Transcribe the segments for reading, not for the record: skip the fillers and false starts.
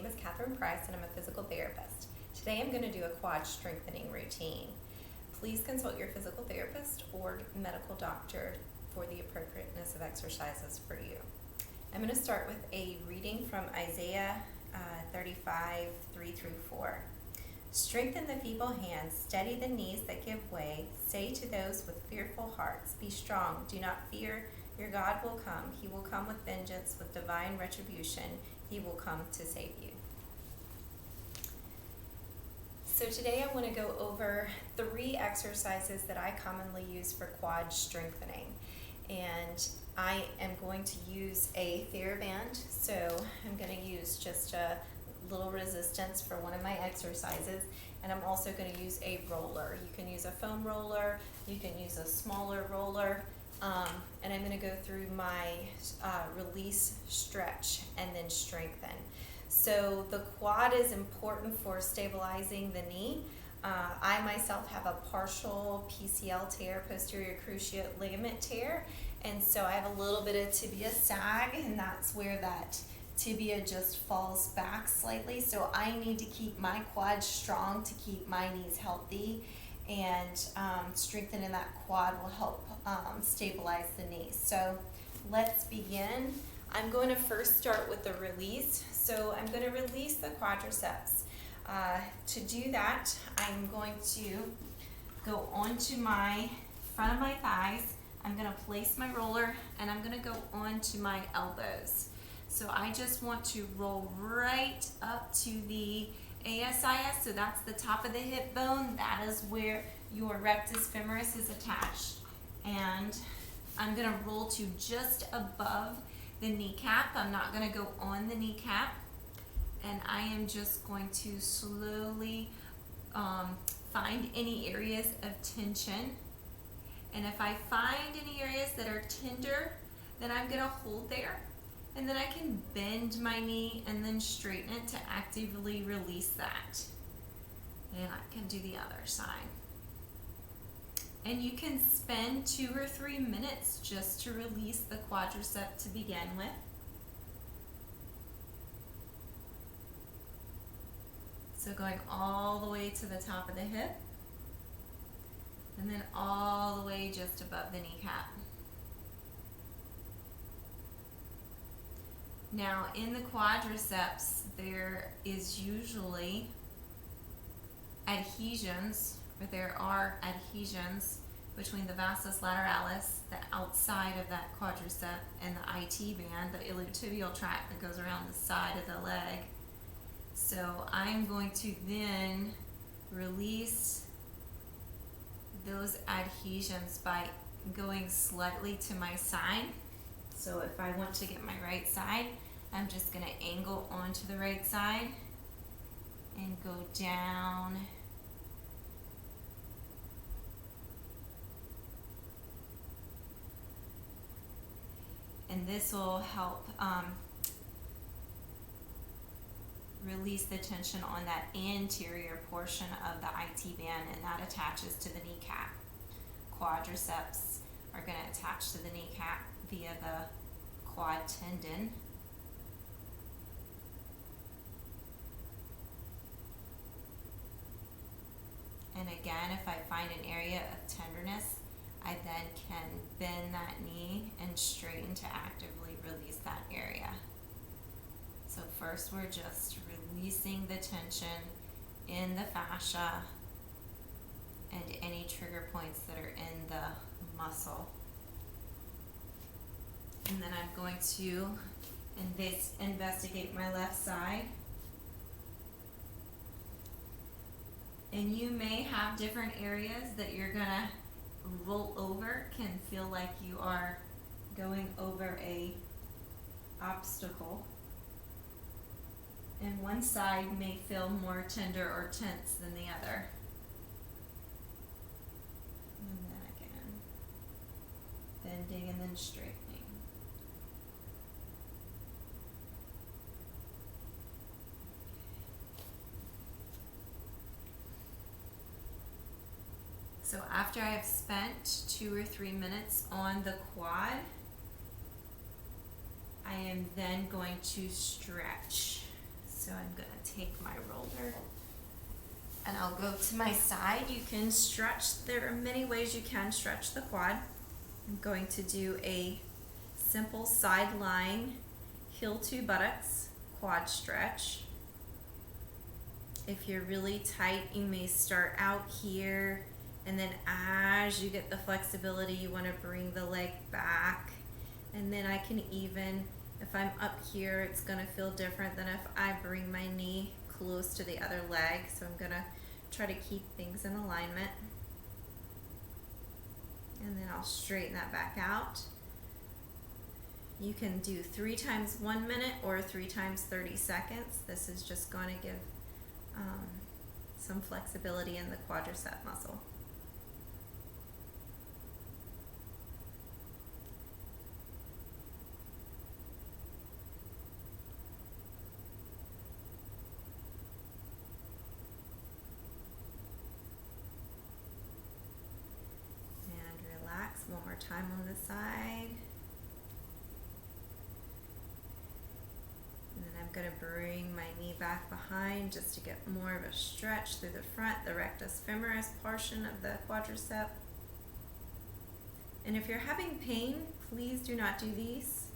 name is Catherine Price and I'm a physical therapist. Today I'm going to do a quad strengthening routine. Please consult your physical therapist or medical doctor for the appropriateness of exercises for you. I'm going to start with a reading from Isaiah 35, 3 through 4. Strengthen the feeble hands, steady the knees that give way. Say to those with fearful hearts, be strong, do not fear. Your God will come. He will come with vengeance, with divine retribution. He will come to save you. So today I want to go over 3 exercises that I commonly use for quad strengthening. And I am going to use a TheraBand. So I'm going to use just a little resistance for one of my exercises. And I'm also going to use a roller. You can use a foam roller. You can use a smaller roller. And I'm going to go through my release, stretch, and then strengthen. So the quad is important for stabilizing the knee. I myself have a partial PCL tear, posterior cruciate ligament tear, and so I have a little bit of tibia sag, and that's where that tibia just falls back slightly. So I need to keep my quad strong to keep my knees healthy, and strengthening that quad will help stabilize the knees. So let's begin. I'm going to first start with the release. So I'm going to release the quadriceps. To do that, I'm going to go onto my front of my thighs. I'm going to place my roller and I'm going to go onto my elbows. So I just want to roll right up to the ASIS, so that's the top of the hip bone. That is where your rectus femoris is attached. And I'm going to roll to just above the kneecap. I'm not going to go on the kneecap. And I am just going to slowly find any areas of tension. And if I find any areas that are tender, then I'm going to hold there. And then I can bend my knee and then straighten it to actively release that. And I can do the other side. And you can spend 2 or 3 minutes just to release the quadricep to begin with. So going all the way to the top of the hip, and then all the way just above the kneecap. Now in the quadriceps, there is usually adhesions, or there are adhesions between the vastus lateralis, the outside of that quadricep, and the IT band, the iliotibial tract that goes around the side of the leg. So I'm going to then release those adhesions by going slightly to my side. So if I want to get my right side, I'm just going to angle onto the right side and go down. And this will help release the tension on that anterior portion of the IT band, and that attaches to the kneecap. Quadriceps are going to attach to the kneecap via the quad tendon. And again, if I find an area of tenderness, I then can bend that knee and straighten to actively release that area. So first we're just releasing the tension in the fascia and any trigger points that are in the muscle. And then I'm going to investigate my left side. And you may have different areas that you're gonna roll over, can feel like you are going over a obstacle. And one side may feel more tender or tense than the other. And then again, bending and then straightening. So after I have spent 2 or 3 minutes on the quad, I am then going to stretch. So I'm gonna take my roller and I'll go to my side. You can stretch, there are many ways you can stretch the quad. I'm going to do a simple sideline heel to buttocks quad stretch. If you're really tight, you may start out here, and then as you get the flexibility, you want to bring the leg back. And then I can even, if I'm up here, it's going to feel different than if I bring my knee close to the other leg. So I'm going to try to keep things in alignment. And then I'll straighten that back out. You can do 3 times 1 minute or 3 times 30 seconds. This is just going to give some flexibility in the quadricep muscle. And relax one more time on the side. I'm going to bring my knee back behind just to get more of a stretch through the front, the rectus femoris portion of the quadricep. And if you're having pain, please do not do these.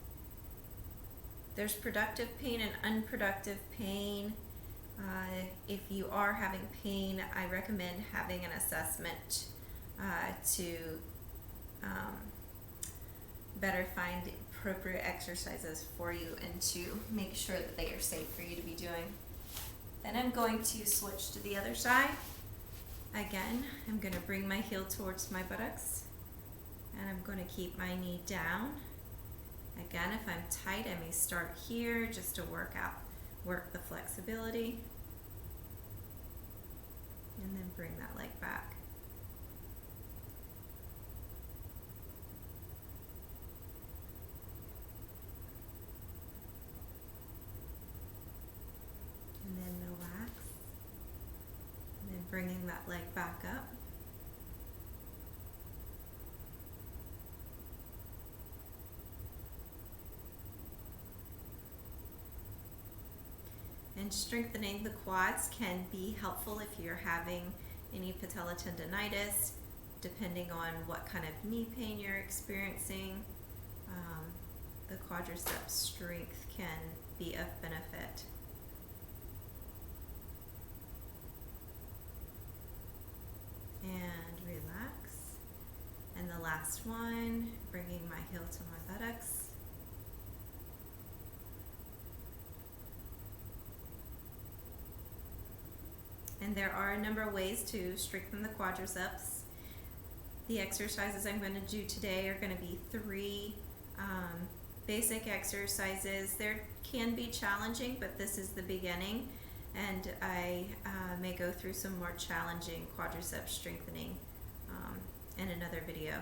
There's productive pain and unproductive pain. If you are having pain, I recommend having an assessment to better find appropriate exercises for you and to make sure that they are safe for you to be doing. Then I'm going to switch to the other side. Again, I'm going to bring my heel towards my buttocks and I'm going to keep my knee down. Again, if I'm tight, I may start here just to work the flexibility, and then bring that leg back. And then relax, and then bringing that leg back up. And strengthening the quads can be helpful if you're having any patella tendonitis, depending on what kind of knee pain you're experiencing. The quadricep strength can be of benefit. And relax. And the last one, bringing my heel to my buttocks. And there are a number of ways to strengthen the quadriceps. The exercises I'm going to do today are going to be 3 basic exercises. They can be challenging, but this is the beginning. And I may go through some more challenging quadricep strengthening in another video.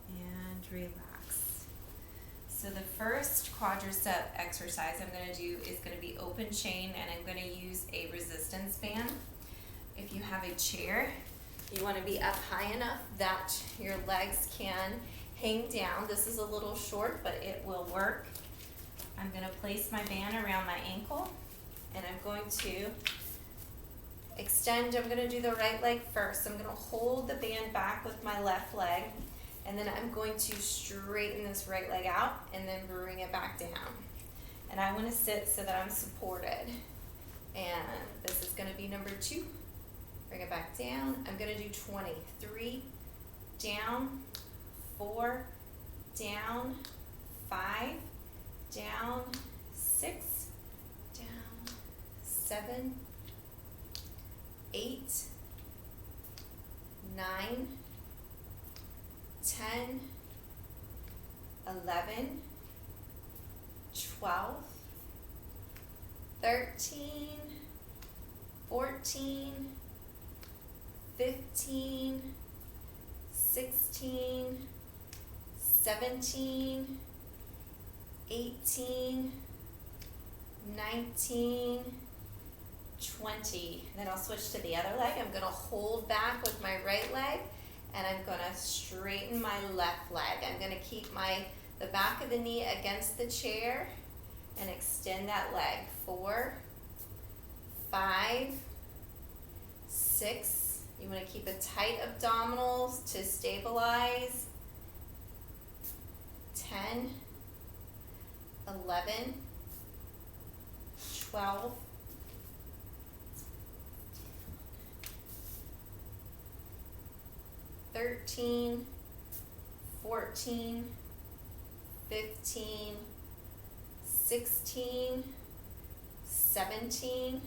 And relax. So the first quadricep exercise I'm going to do is going to be open chain, and I'm going to use a resistance band. If you have a chair, you want to be up high enough that your legs can hang down. This is a little short, but it will work. I'm going to place my band around my ankle, and I'm going to extend. I'm going to do the right leg first. I'm going to hold the band back with my left leg. And then I'm going to straighten this right leg out and then bring it back down. And I want to sit so that I'm supported. And this is going to be number 2. Bring it back down. I'm going to do 20. 3, down, 4, down, 5, down, 6, down, 7, 8, 9, 10, 11, 12, 13, 14, 15, 16, 17, 18, 19, 20. Then I'll switch to the other leg. I'm going to hold back with my right leg, and I'm going to straighten my left leg. I'm going to keep the the back of the knee against the chair and extend that leg. 4, 5, 6. You want to keep a tight abdominals to stabilize. 10, 11, 12, 13, 14, 15, 16, 17,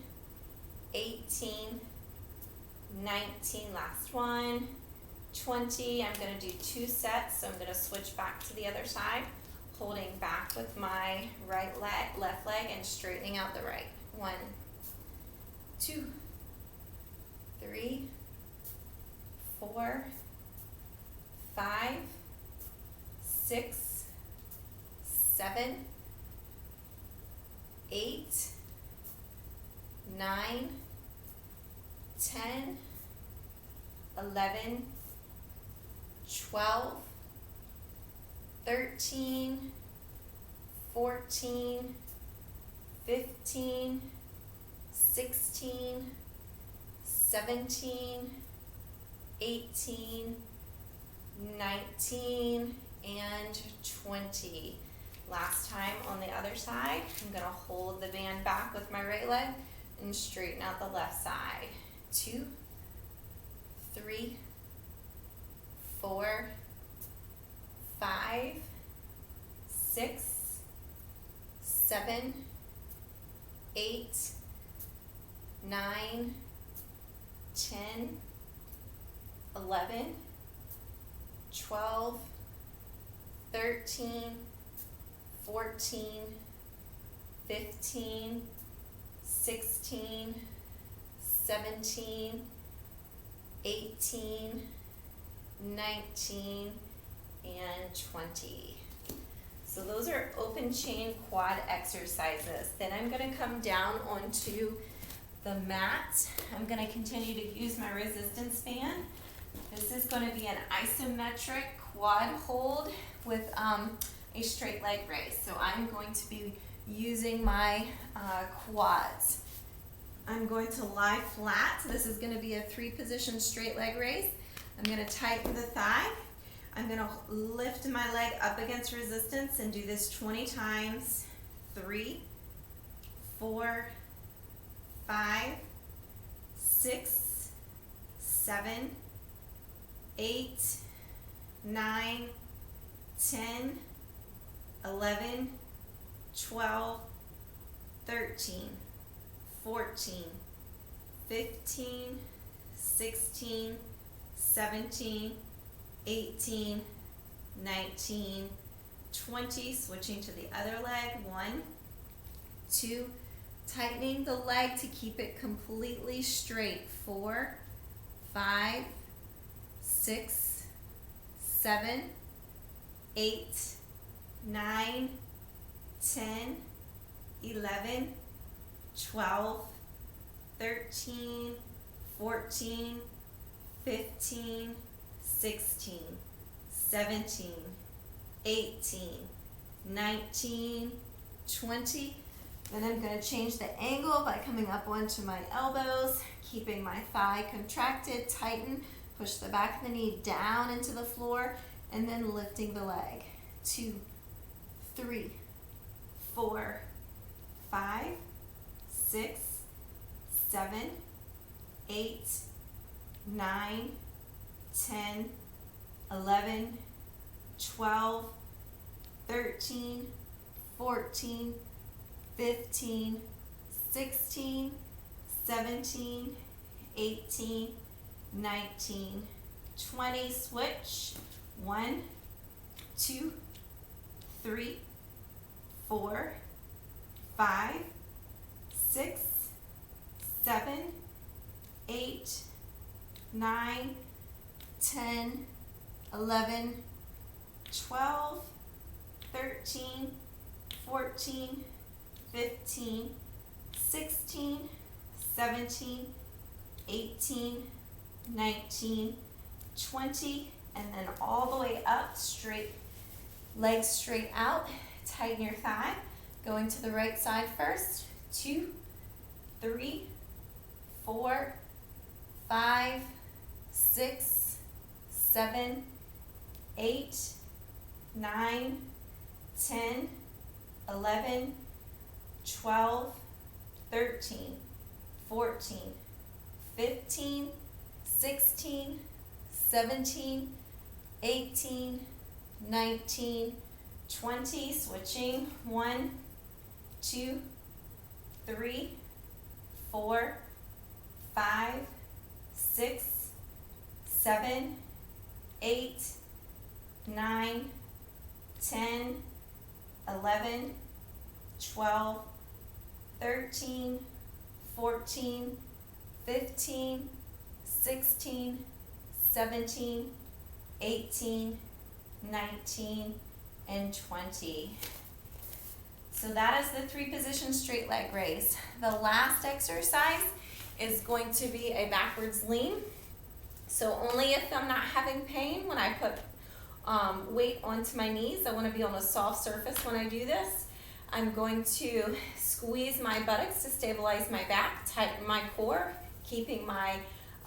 18, 19, last one, 20. I'm going to do 2 sets, so I'm going to switch back to the other side, holding back with my right leg, left leg, and straightening out the right. 1, 2, 3, 4, 5, 6, 7, 8, 9, 10, 11, 12, 13, 14, 15, 16, 17, 18, 19, and 20. Last time on the other side, I'm going to hold the band back with my right leg and straighten out the left side. 2, 3, 4, 5, 6, 7, 8, 9, 10, 11, 12, 13, 14, 15, 16, 17, 18, 19, and 20. So those are open chain quad exercises. Then I'm going to come down onto the mat. I'm going to continue to use my resistance band. This is going to be an isometric quad hold with a straight leg raise. So I'm going to be using my quads. I'm going to lie flat. This is going to be a 3-position straight leg raise. I'm going to tighten the thigh. I'm going to lift my leg up against resistance and do this 20 times. 3, 4, 5, 6, 7, 8, 9, 10, 11, 12, 13, 14, 15, 16, 17, 18, 19, 20, switching to the other leg. 1, 2, tightening the leg to keep it completely straight. 4, 5, 6, 7, 8, 9, 10, 11, 12, 13, 14, 15, 16, 17, 18, 19, 20. Then I'm going to change the angle by coming up onto my elbows, keeping my thigh contracted, tighten, push the back of the knee down into the floor, and then lifting the leg. 2, 3, 4, 5, 6, 7, 8, 9, 10, 11, 12, 13, 14, 15, 16, 17, 18, 19, 20. Switch. 1, 2, 3, 4, 5, 6, 7, 8, 9, 10, 11, 12, 13, 14, 15, 16, 17, 18, 19, 20, and then all the way up, straight Legs straight out, tighten your thigh. Going to the right side first. 2, 3, 4, 5, 6, 7, 8, 9, 10, 11, 12, 13, 14, 15, 16, 17, 18, 19, 20, switching. 1, 2, 3, 4, 5, 6, 7, 8, 9, 10, 11, 12, 13, 14, 15, 16, 17, 18, 19, and 20. So that is the 3 position straight leg raise. The last exercise is going to be a backwards lean. So only if I'm not having pain when I put weight onto my knees. I want to be on a soft surface when I do this. I'm going to squeeze my buttocks to stabilize my back, tighten my core, keeping my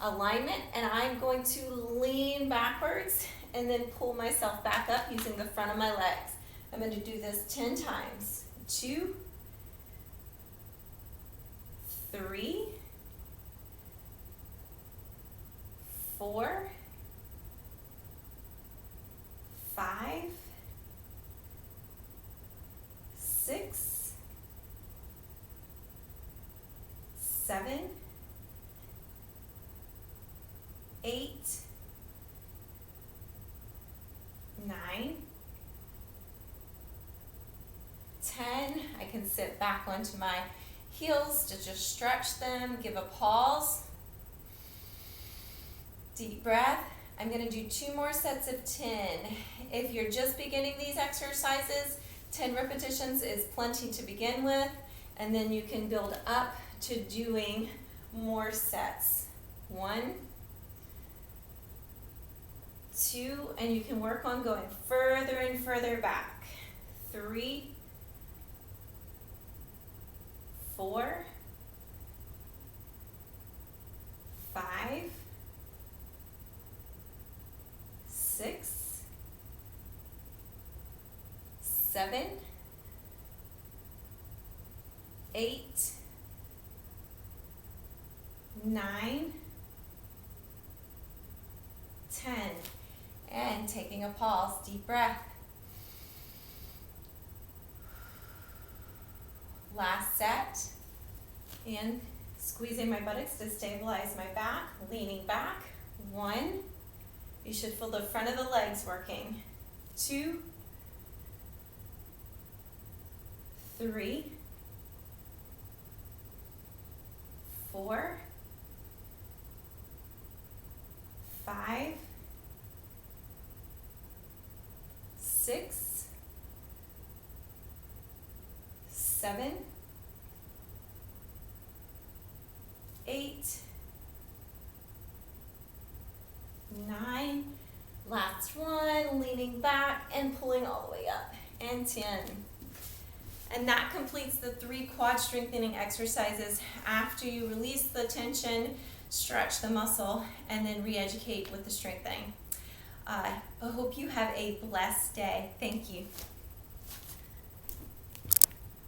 alignment, and I'm going to lean backwards and then pull myself back up using the front of my legs. I'm going to do this 10 times. 2, 3, 4, 5, 6, 7, 8, 9, 10. I can sit back onto my heels to just stretch them, give a pause. Deep breath. I'm going to do 2 more sets of 10. If you're just beginning these exercises, 10 repetitions is plenty to begin with, and then you can build up to doing more sets. 1, 2, and you can work on going further and further back. 3, 4, 5, 6, 7, 8, 9, 10. And taking a pause, deep breath. Last set. And squeezing my buttocks to stabilize my back, leaning back. 1. You should feel the front of the legs working. 2, 3, 4, 5, 6, 7, 8, 9, last one, leaning back and pulling all the way up, and 10. And that completes the 3 quad strengthening exercises after you release the tension, stretch the muscle, and then re-educate with the strengthening. I hope you have a blessed day. Thank you.